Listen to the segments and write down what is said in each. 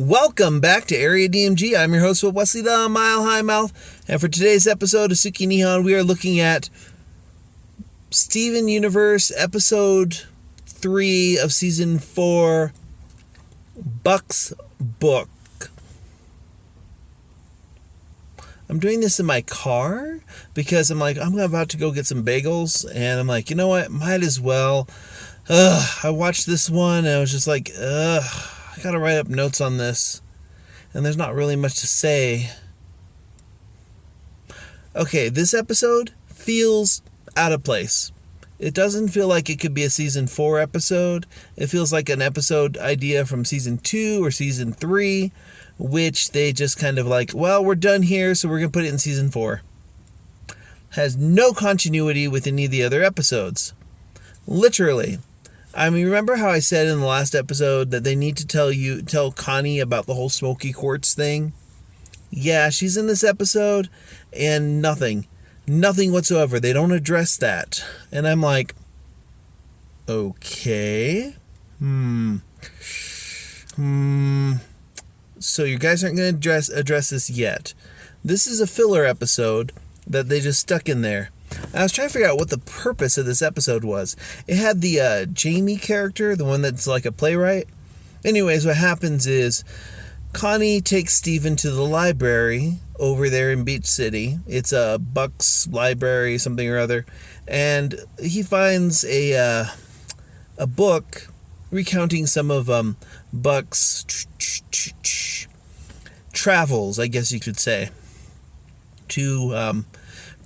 Welcome back to Area DMG. I'm your host, Wesley the Mile High Mouth, and for today's episode of Suki Nihon, we are looking at Steven Universe Episode 3 of Season 4, Buck's Book. I'm doing this in my car because I'm about to go get some bagels, and I'm like, you know what, might as well. I watched this one, and I was just like, I gotta write up notes on this, and there's not really much to say. Okay, this episode feels out of place. It doesn't feel like it could be a Season 4 episode. It feels like an episode idea from Season 2 or Season 3, which they just kind of like, well, we're done here, so we're gonna put it in Season 4. Has no continuity with any of the other episodes. Literally. I mean, remember how I said in the last episode that they need to tell Connie about the whole Smoky Quartz thing? Yeah, she's in this episode, and nothing whatsoever. They don't address that. And I'm like, okay. So you guys aren't going to address this yet. This is a filler episode that they just stuck in there. I was trying to figure out what the purpose of this episode was. It had the Jamie character, the one that's like a playwright. Anyways, what happens is Connie takes Steven to the library over there in Beach City. It's a Buck's library, something or other. And he finds a book recounting some of Buck's travels, I guess you could say, to...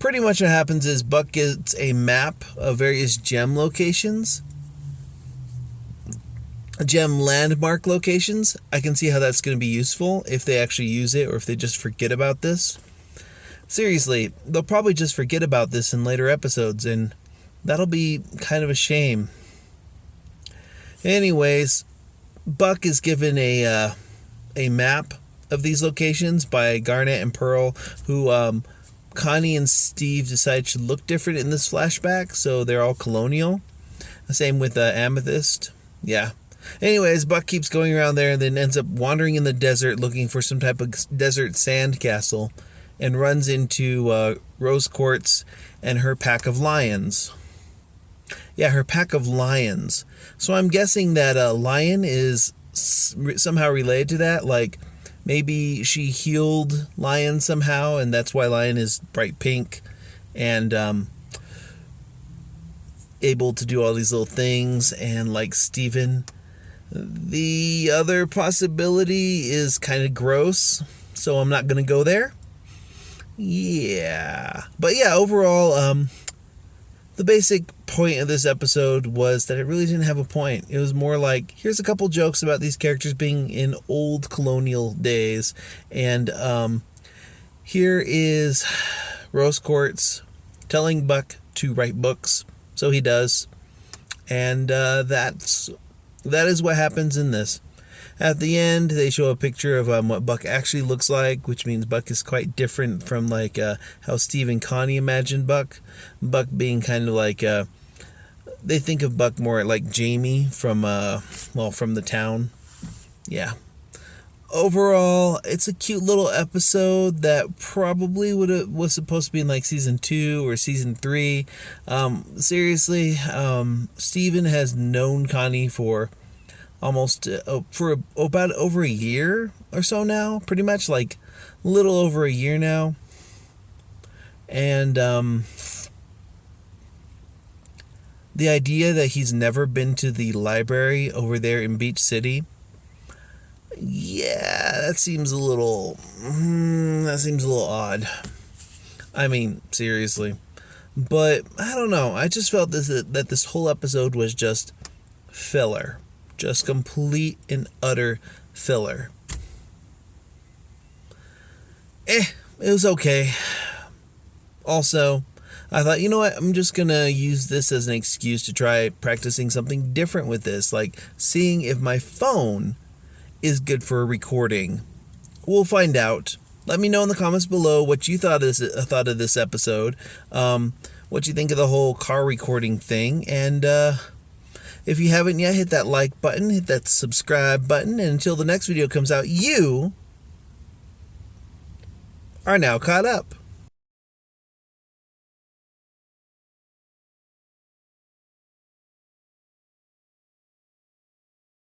Pretty much what happens is Buck gets a map of various gem locations. Gem landmark locations. I can see how that's going to be useful if they actually use it or if they just forget about this. Seriously, they'll probably just forget about this in later episodes, and that'll be kind of a shame. Anyways, Buck is given a map of these locations by Garnet and Pearl, who... Connie and Steve decide should look different in this flashback, so they're all colonial. Same with Amethyst. Yeah. Anyways, Buck keeps going around there and then ends up wandering in the desert looking for some type of desert sand castle and runs into Rose Quartz and her pack of lions. Yeah, her pack of lions. So I'm guessing that lion is somehow related to that, like... Maybe she healed Lion somehow, and that's why Lion is bright pink and able to do all these little things. And like Steven, the other possibility is kind of gross, so I'm not going to go there. Yeah. But yeah, overall, the basic point of this episode was that it really didn't have a point. It was more like, here's a couple jokes about these characters being in old colonial days. And here is Rose Quartz telling Buck to write books. So he does. And that is what happens in this. At the end, they show a picture of what Buck actually looks like, which means Buck is quite different from like how Steve and Connie imagined Buck. Buck being kind of like, they think of Buck more like Jamie from the town. Yeah. Overall, it's a cute little episode that probably was supposed to be in like Season 2 or Season 3. Seriously, Steven has known Connie for... almost for about over a year or so now, pretty much like a little over a year now. And the idea that he's never been to the library over there in Beach City, yeah, that seems a little odd. I mean, seriously. But I don't know. I just felt that this whole episode was just filler. Just complete and utter filler. It was okay. Also, I thought, you know what, I'm just gonna use this as an excuse to try practicing something different with this, like seeing if my phone is good for a recording. We'll find out. Let me know in the comments below what you thought of this episode, what you think of the whole car recording thing, and If you haven't yet, hit that like button, hit that subscribe button, and until the next video comes out, you are now caught up.